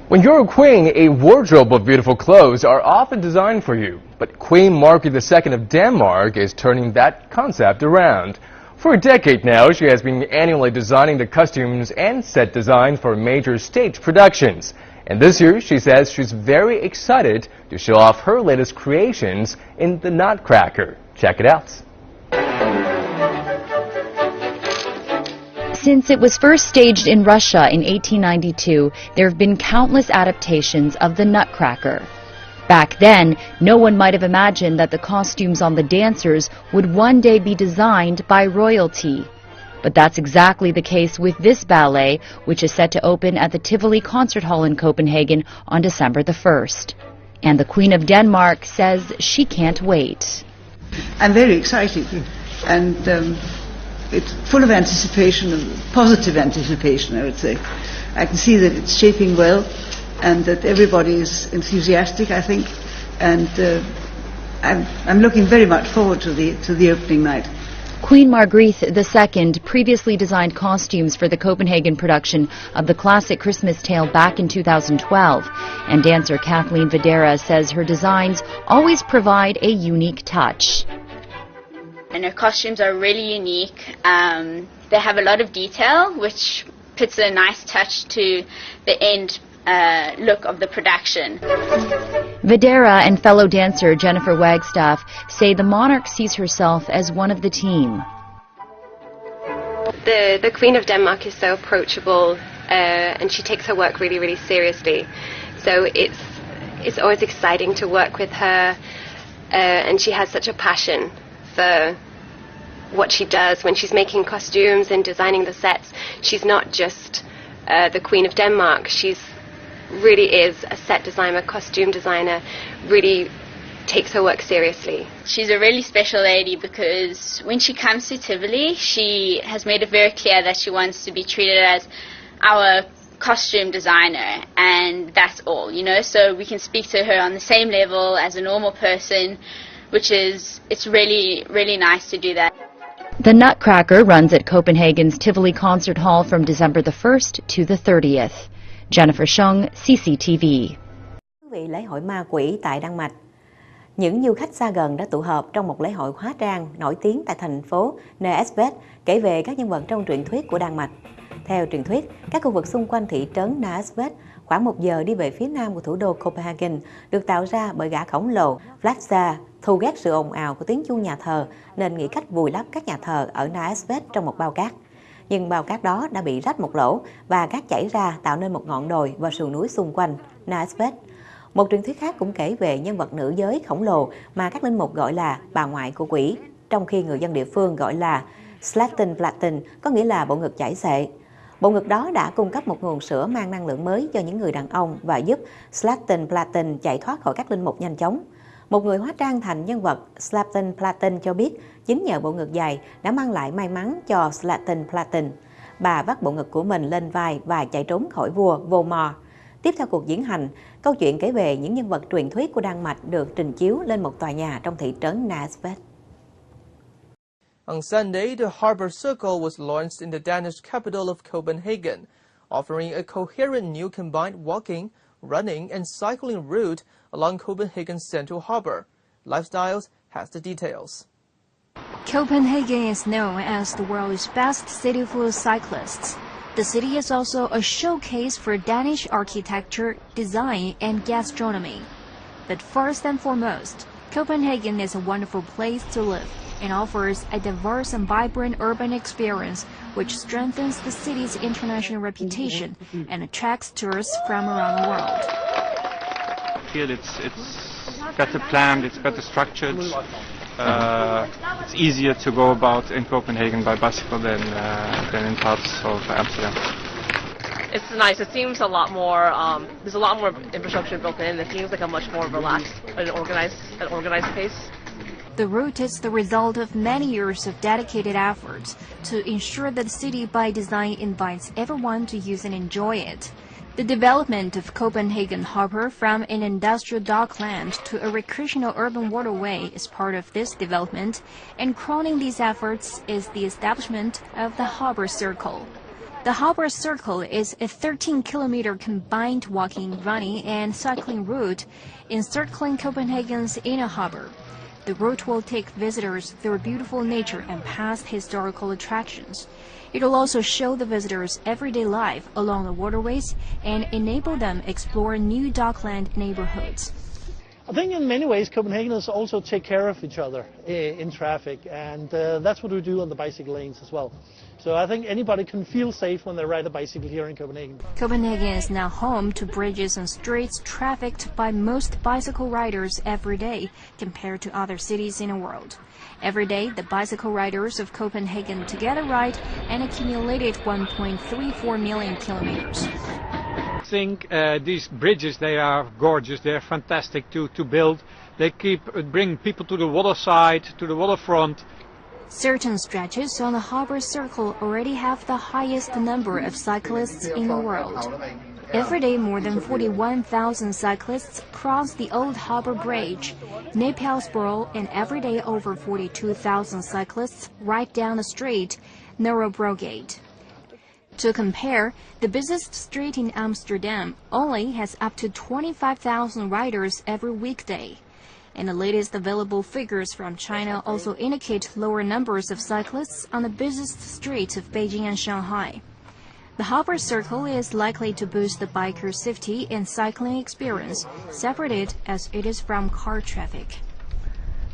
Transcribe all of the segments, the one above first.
When you're a queen, a wardrobe of beautiful clothes are often designed for you. But Queen Margaret II of Denmark is turning that concept around. For a decade now, she has been annually designing the costumes and set design for major stage productions. And this year, she says she's very excited to show off her latest creations in the Nutcracker. Check it out. Since it was first staged in Russia in 1892, there have been countless adaptations of the Nutcracker. Back then, no one might have imagined that the costumes on the dancers would one day be designed by royalty. But that's exactly the case with this ballet, which is set to open at the Tivoli Concert Hall in Copenhagen on December the 1st. And the Queen of Denmark says she can't wait. I'm very excited, and it's full of anticipation, of positive anticipation, I would say. I can see that it's shaping well and that everybody is enthusiastic, I think, and I'm looking very much forward to the opening night. Queen Margrethe II previously designed costumes for the Copenhagen production of the classic Christmas tale back in 2012, and dancer Kathleen Videra says her designs always provide a unique touch. And her costumes are really unique. They have a lot of detail, which puts a nice touch to the end look of the production. Videra and fellow dancer Jennifer Wagstaff say the monarch sees herself as one of the team. The Queen of Denmark is so approachable, and she takes her work really, really seriously. So it's always exciting to work with her, and she has such a passion for what she does when she's making costumes and designing the sets. She's not just the Queen of Denmark. She's really is a set designer, costume designer, really takes her work seriously. She's a really special lady because when she comes to Tivoli, she has made it very clear that she wants to be treated as our costume designer, and that's all, you know, so we can speak to her on the same level as a normal person, it's really, really nice to do that. The Nutcracker runs at Copenhagen's Tivoli Concert Hall from December the 1st to the 30th. Jennifer Shung, CCTV. Quý vị, lễ hội ma quỷ tại Đan Mạch. Những du khách xa gần đã tụ họp trong một lễ hội hóa trang nổi tiếng tại thành phố Næstved, kể về các nhân vật trong truyện thuyết của Đan Mạch. Theo truyền thuyết, các khu vực xung quanh thị trấn Næstved, khoảng 1 giờ đi về phía nam của thủ đô Copenhagen, được tạo ra bởi gã khổng lồ Vlad, thù ghét sự ồn ào của tiếng chuông nhà thờ, nên nghĩ cách vùi lấp các nhà thờ ở Næstved trong một bao cát. Nhưng bao cát đó đã bị rách một lỗ và cát chảy ra tạo nên một ngọn đồi và sườn núi xung quanh Næstved. Một truyền thuyết khác cũng kể về nhân vật nữ giới khổng lồ mà các linh mục gọi là bà ngoại của quỷ, trong khi người dân địa phương gọi là Slattenplatten, có nghĩa là bộ ngực chảy xệ. Bộ ngực đó đã cung cấp một nguồn sữa mang năng lượng mới cho những người đàn ông và giúp Slattenplatten chạy thoát khỏi các linh mục nhanh chóng. Một người hóa trang thành nhân vật Slattenplatten cho biết chính nhờ bộ ngực dài đã mang lại may mắn cho Slattenplatten. Bà vác bộ ngực của mình lên vai và chạy trốn khỏi vua Volmar. Tiếp theo cuộc diễn hành, câu chuyện kể về những nhân vật truyền thuyết của Đan Mạch được trình chiếu lên một tòa nhà trong thị trấn Næstved. On Sunday, the Harbor Circle was launched in the Danish capital of Copenhagen, offering a coherent new combined walking, running and cycling route along Copenhagen's central harbor. Lifestyles has the details. Copenhagen is known as the world's best city for cyclists. The city is also a showcase for Danish architecture, design and gastronomy. But first and foremost, Copenhagen is a wonderful place to live and offers a diverse and vibrant urban experience which strengthens the city's international reputation and attracts tourists from around the world. Here it's better planned, it's better structured. It's easier to go about in Copenhagen by bicycle than in parts of Amsterdam. It's nice. It seems a lot more. There's a lot more infrastructure built in. It seems like a much more relaxed and organized pace. The route is the result of many years of dedicated efforts to ensure that the city by design invites everyone to use and enjoy it. The development of Copenhagen Harbor from an industrial dockland to a recreational urban waterway is part of this development, and crowning these efforts is the establishment of the Harbor Circle. The Harbor Circle is a 13-kilometer combined walking, running, and cycling route encircling Copenhagen's inner harbor. The route will take visitors through beautiful nature and past historical attractions. It will also show the visitors everyday life along the waterways and enable them explore new dockland neighborhoods. I think in many ways Copenhageners also take care of each other in traffic, and that's what we do on the bicycle lanes as well. So I think anybody can feel safe when they ride a bicycle here in Copenhagen. Copenhagen is now home to bridges and streets trafficked by most bicycle riders every day compared to other cities in the world. Every day, the bicycle riders of Copenhagen together ride an accumulated 1.34 million kilometers. I think these bridges, they are gorgeous, they are fantastic to build. They bring people to the waterside, to the waterfront. Certain stretches on the Harbor Circle already have the highest number of cyclists in the world. Every day, more than 41,000 cyclists cross the Old Harbor Bridge, Napelsbro, and every day over 42,000 cyclists ride down the street, Nørrebrogade. To compare, the busiest street in Amsterdam only has up to 25,000 riders every weekday. And the latest available figures from China also indicate lower numbers of cyclists on the busiest streets of Beijing and Shanghai. The Harbor Circle is likely to boost the biker safety and cycling experience, separated as it is from car traffic.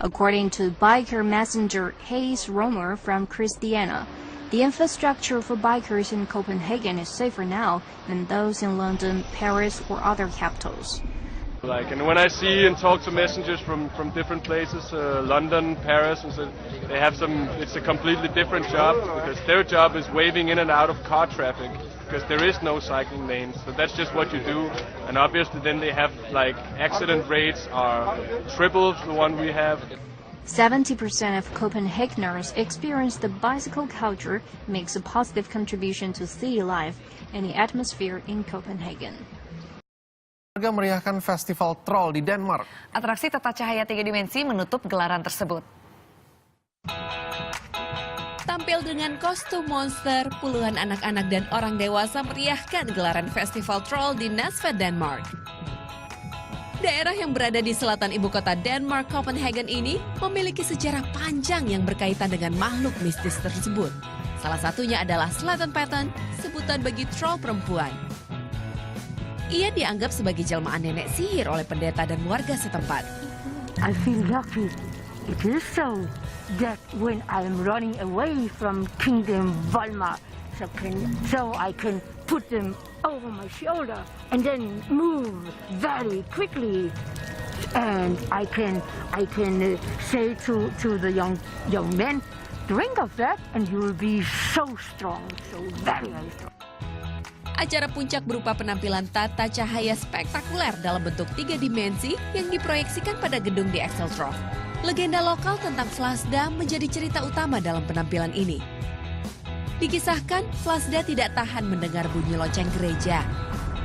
According to biker messenger Hayes Romer from Christiana, the infrastructure for bikers in Copenhagen is safer now than those in London, Paris, or other capitals. And when I see and talk to messengers from different places, London, Paris, and so it's a completely different job, because their job is waving in and out of car traffic, because there is no cycling lanes. So that's just what you do, and obviously then they have accident rates are triple the one we have. 70% of Copenhageners experience the bicycle culture makes a positive contribution to city life and the atmosphere in Copenhagen. Warga meriahkan festival troll di Denmark. Atraksi tata cahaya 3 dimensi menutup gelaran tersebut. Tampil dengan kostum monster, puluhan anak-anak dan orang dewasa meriahkan gelaran festival troll di Næstved, Denmark. Daerah yang berada di selatan ibu kota Denmark, Copenhagen ini memiliki sejarah panjang yang berkaitan dengan makhluk mistis tersebut. Salah satunya adalah Selatan Pattern, sebutan bagi troll perempuan. Ia dianggap sebagai jelmaan nenek sihir oleh pendeta dan warga setempat. I feel lucky. It is so that when I am running away from Kingdom Volmar, so I can put them over my shoulder and then move very quickly, and I can say to the young men, drink of that, and you will be so strong, so very strong. Acara puncak berupa penampilan tata cahaya spektakuler dalam bentuk 3 dimensi yang diproyeksikan pada gedung di Exceltrof. Legenda lokal tentang Vlasda menjadi cerita utama dalam penampilan ini. Dikisahkan, Vlasda tidak tahan mendengar bunyi lonceng gereja.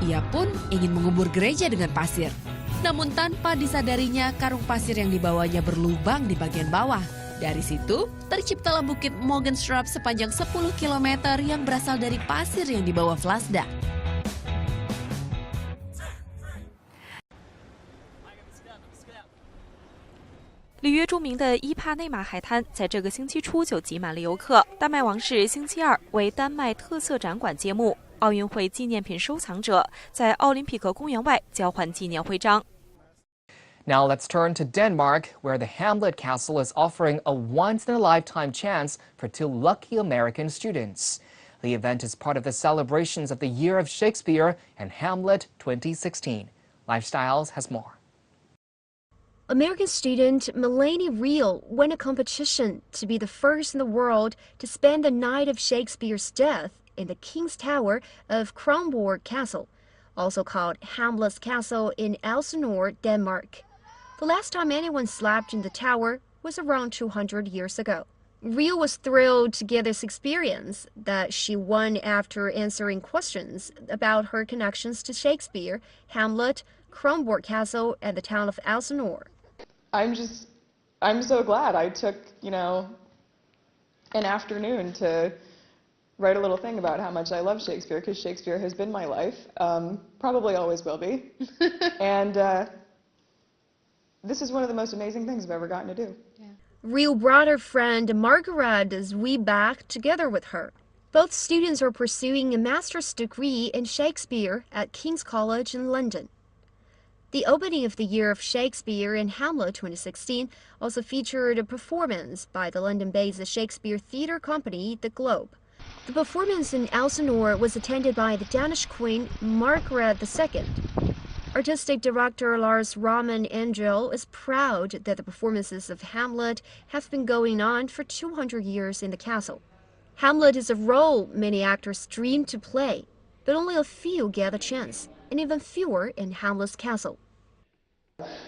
Ia pun ingin mengubur gereja dengan pasir. Namun tanpa disadarinya, karung pasir yang dibawanya berlubang di bagian bawah. Dari situ, terciptalah bukit Mogenstrup sepanjang 10 km yang berasal dari pasir yang dibawa Vlasda. 里约著名的伊帕内马海滩在这个星期初就挤满了游客。丹麦王室星期二为丹麦特色展馆揭幕，奥运会纪念品收藏者在奥林匹克公园外交换纪念徽章。 Now let's turn to Denmark, where the Hamlet Castle is offering a once-in-a-lifetime chance for 2 lucky American students. The event is part of the celebrations of the Year of Shakespeare and Hamlet 2016. Lifestyles has more. American student Melanie Reel won a competition to be the first in the world to spend the night of Shakespeare's death in the King's Tower of Kronborg Castle, also called Hamlet's Castle in Elsinore, Denmark. The last time anyone slept in the tower was around 200 years ago. Reel was thrilled to get this experience that she won after answering questions about her connections to Shakespeare, Hamlet, Kronborg Castle, and the town of Elsinore. I'm so glad I took, an afternoon to write a little thing about how much I love Shakespeare, because Shakespeare has been my life, probably always will be. And this is one of the most amazing things I've ever gotten to do. Real brought her friend Margaret Zwi back together with her. Both students are pursuing a master's degree in Shakespeare at King's College in London. The opening of the Year of Shakespeare in Hamlet 2016 also featured a performance by the London-based Shakespeare theatre company, The Globe. The performance in Elsinore was attended by the Danish Queen Margaret II. Artistic director Lars Raman Angel is proud that the performances of Hamlet have been going on for 200 years in the castle. Hamlet is a role many actors dream to play, but only a few get a chance, and even fewer in Hamlet's castle.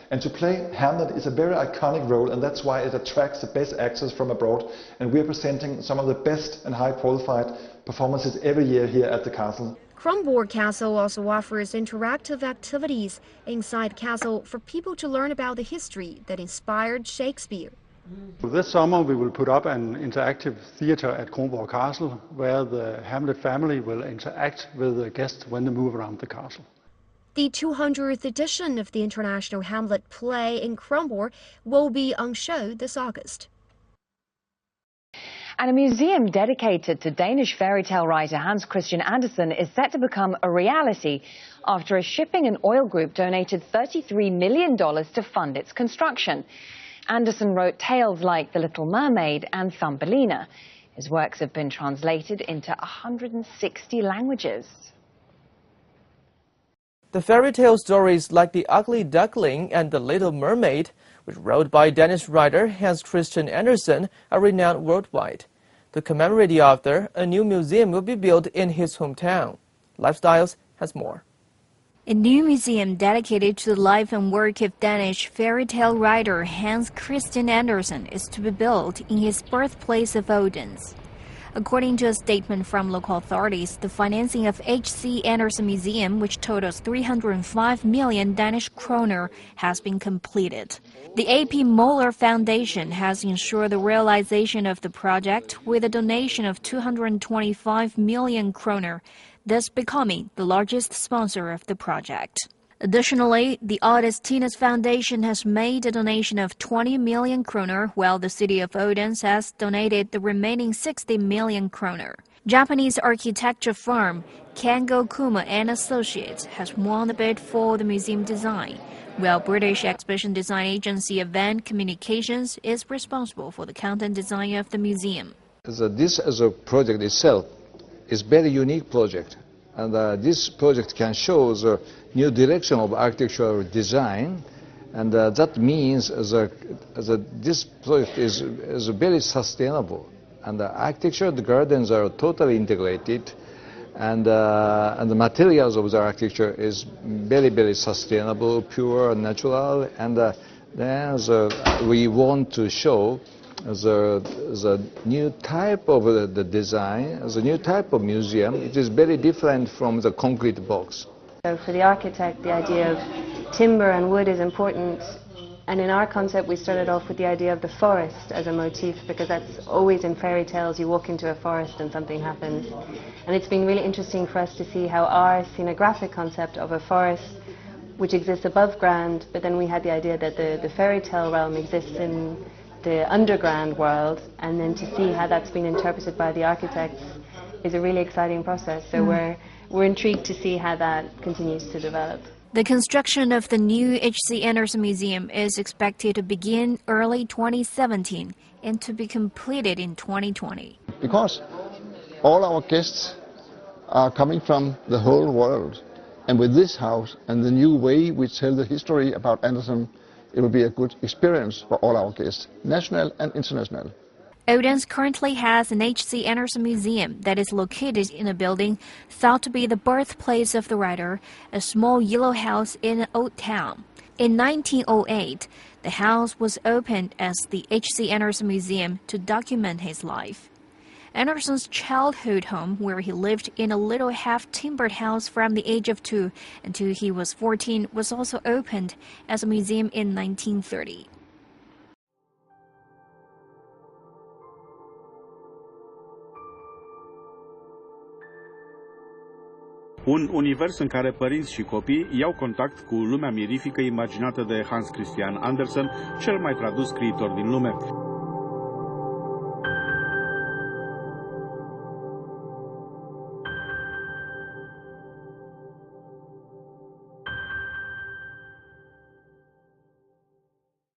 And to play Hamlet is a very iconic role, and that's why it attracts the best actors from abroad, and we're presenting some of the best and high qualified performances every year here at the castle. Kronborg Castle also offers interactive activities inside the castle for people to learn about the history that inspired Shakespeare. This summer we will put up an interactive theatre at Kronborg Castle where the Hamlet family will interact with the guests when they move around the castle. The 200th edition of the International Hamlet play in Kronborg will be on show this August. And a museum dedicated to Danish fairy tale writer Hans Christian Andersen is set to become a reality after a shipping and oil group donated $33 million to fund its construction. Andersen wrote tales like The Little Mermaid and Thumbelina. His works have been translated into 160 languages. The fairy tale stories like The Ugly Duckling and The Little Mermaid, which wrote by Danish writer Hans Christian Andersen, are renowned worldwide. To commemorate the author, a new museum will be built in his hometown. Lifestyles has more. A new museum dedicated to the life and work of Danish fairy tale writer Hans Christian Andersen is to be built in his birthplace of Odense. According to a statement from local authorities, the financing of H.C. Andersen Museum, which totals 305 million Danish kroner, has been completed. The A.P. Møller Foundation has ensured the realization of the project with a donation of 225 million kroner, thus becoming the largest sponsor of the project. Additionally, the Augustinus Foundation has made a donation of 20 million kroner, while the city of Odense has donated the remaining 60 million kroner. Japanese architecture firm Kango Kuma and Associates has won the bid for the museum design, while British exhibition design agency Event Communications is responsible for the content design of the museum. This as a project itself is very unique project. And this project can show the new direction of architectural design, and that means this project is very sustainable. And the architecture, the gardens are totally integrated, and the materials of the architecture is very, very sustainable, pure, natural, and then we want to show the new type of the design, the new type of museum. It is very different from the concrete box. So for the architect, the idea of timber and wood is important, and in our concept we started off with the idea of the forest as a motif, because that's always in fairy tales, you walk into a forest and something happens. And it's been really interesting for us to see how our scenographic concept of a forest, which exists above ground, but then we had the idea that the fairy tale realm exists in the underground world, and then to see how that's been interpreted by the architects is a really exciting process. So we're intrigued to see how that continues to develop. The construction of the new H.C. Andersen Museum is expected to begin early 2017 and to be completed in 2020. Because all our guests are coming from the whole world, and with this house and the new way we tell the history about Andersen, it will be a good experience for all our guests, national and international. Odense currently has an H.C. Andersen Museum that is located in a building thought to be the birthplace of the writer, a small yellow house in Old Town. In 1908, the house was opened as the H.C. Andersen Museum to document his life. Andersen's childhood home, where he lived in a little half-timbered house from the age of 2 until he was 14, was also opened as a museum in 1930. Un univers în care părinți și copii iau contact cu lumea mirifică imaginată de Hans Christian Andersen, cel mai tradus scriitor din lume.